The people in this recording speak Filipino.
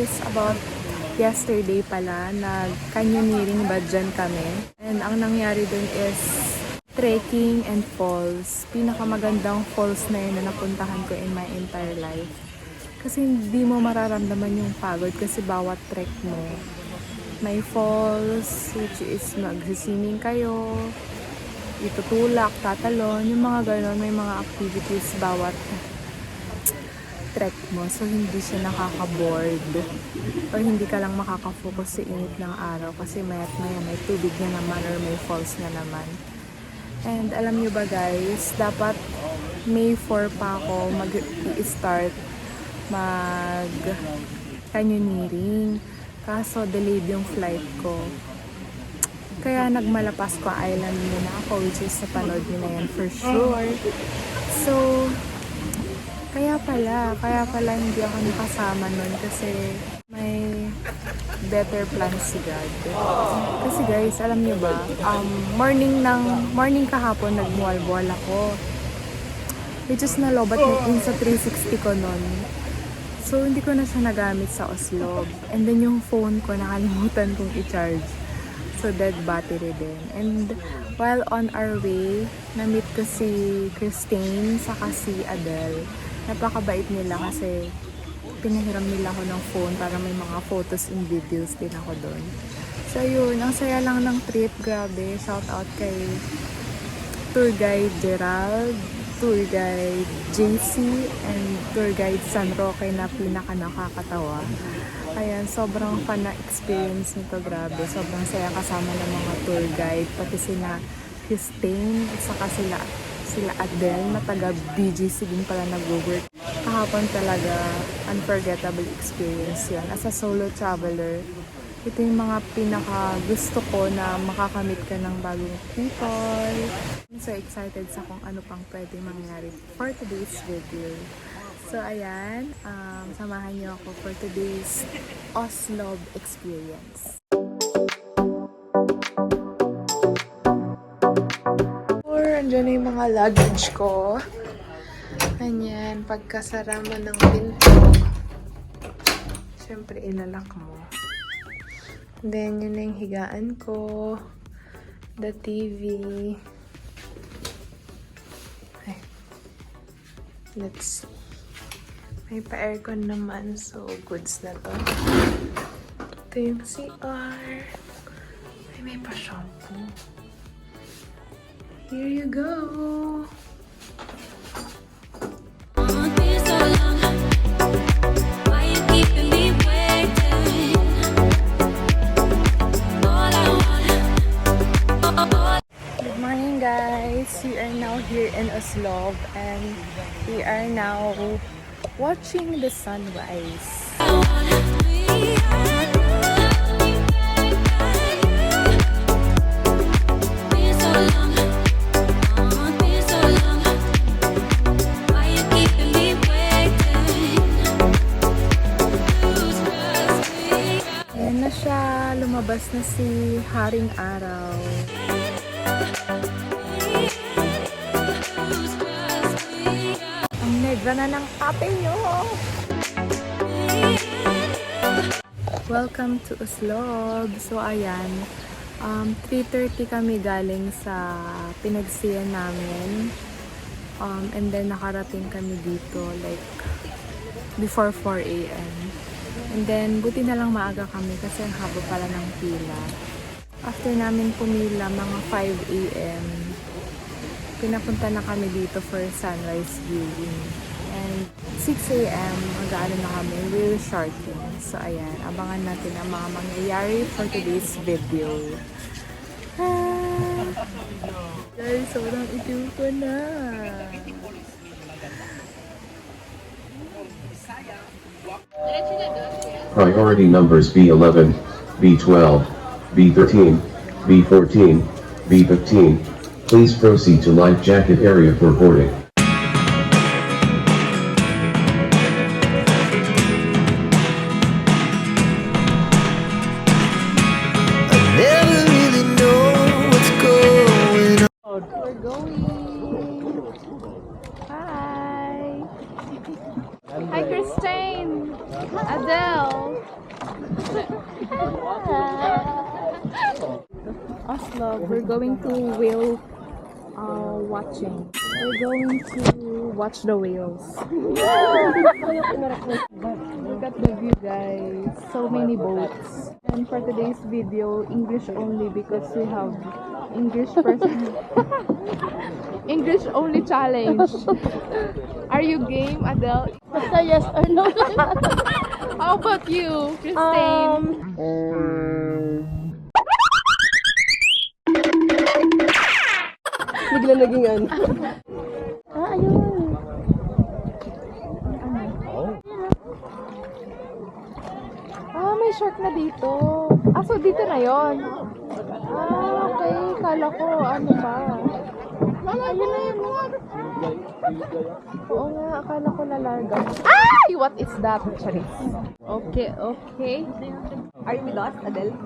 guys, about yesterday pala, nag-canyoneering ba dyan kami. And ang nangyari dun is trekking and falls. Pinakamagandang falls na yun na napuntahan ko in my entire life. Kasi hindi mo mararamdaman yung pagod kasi bawat trek mo. May falls, which is mag-swimming kayo, itutulak, tatalon, yung mga ganon, may mga activities bawat trek mo. So, hindi siya nakaka-bored. Or hindi ka lang makaka-focus sa init ng araw kasi maya't maya may tubig na naman or may falls na naman. And alam nyo ba guys, dapat May 4 pa ako mag-start mag-canyoneering. Kaso delayed yung flight ko. Kaya nagmalapas ko island muna ako, which is napanood nyo na yan for sure. So, kaya pala hindi ako nakasama nun kasi may better plans si God. Kasi guys, alam niyo ba, morning kahapon nagmuwal-buwal ako. Which is nalobat na sa 360 ko nun. So, hindi ko na siya nagamit sa Oslo. And then yung phone ko, nakalimutan kong i-charge. So, dead battery din. And while on our way, na-meet ko si Christine saka si Adele. Napakabait nila kasi pinahiram nila ako ng phone para may mga photos and videos din ako doon. So yun, ang saya lang ng trip, grabe. Shout out kay tour guide Gerald, tour guide JC, and tour guide San Roque na pinaka nakakatawa. Ayan, sobrang fun na experience nito, grabe. Sobrang saya kasama ng mga tour guide, pati sila Christine, at saka sila Adele na taga BGC din pala nag-work. Kahapon talaga, unforgettable experience yun. As a solo traveler, ito yung mga pinaka gusto ko na makakamit ka ng bagong people. I'm so excited sa kung ano pang pwede mangyari for today's video. So ayan, samahan niyo ako for today's Oslo experience. Andiyan na yung mga luggage ko. Ganyan, pagkasara mo ng pinto, syempre ilalak mo. Then, yun na yung higaan ko. The TV. Ay. Let's see. May pa-aircon naman, so goods na to. Ito yung CR. Ay, may pa-shampoo. Here you go! Good morning guys! We are now here in Oslo and we are now watching the sunrise. Lumabas na si Haring Araw. Ang negra na ng ate nyo! Welcome to Oslo. So ayan, 3:30 kami galing sa pinagsiyan namin. And then nakarating kami dito like before 4 AM. And then, buti na lang maaga kami kasi ang haba pala ng pila. After namin pumila, mga 5 AM, pinapunta na kami dito for sunrise viewing. And 6 AM, mag-aano na kami, we're shorting. So, ayan, abangan natin ang mga mangyayari for today's video. Guys, sobrang itim ko na. Priority numbers B11, B12, B13, B14, B15. Please proceed to life jacket area for boarding. We're going. Hi. Hi, Christine. Adele. Oslo. We're going to whale watching. We're going to watch the whales. Look at the view, guys. So many boats. And for today's video, English only because we have English person. English only challenge. Are you game, Adele? Basta yes or no. How about you, Christine? Bigla naging ano. Ayun. May shark na dito. So dito na yon. Okay. Kala ko, ano pa. Ayun na yun. Oo nga, akala ko nalarga. Ay! What is that, Charis? Okay. Are you with us, Adele?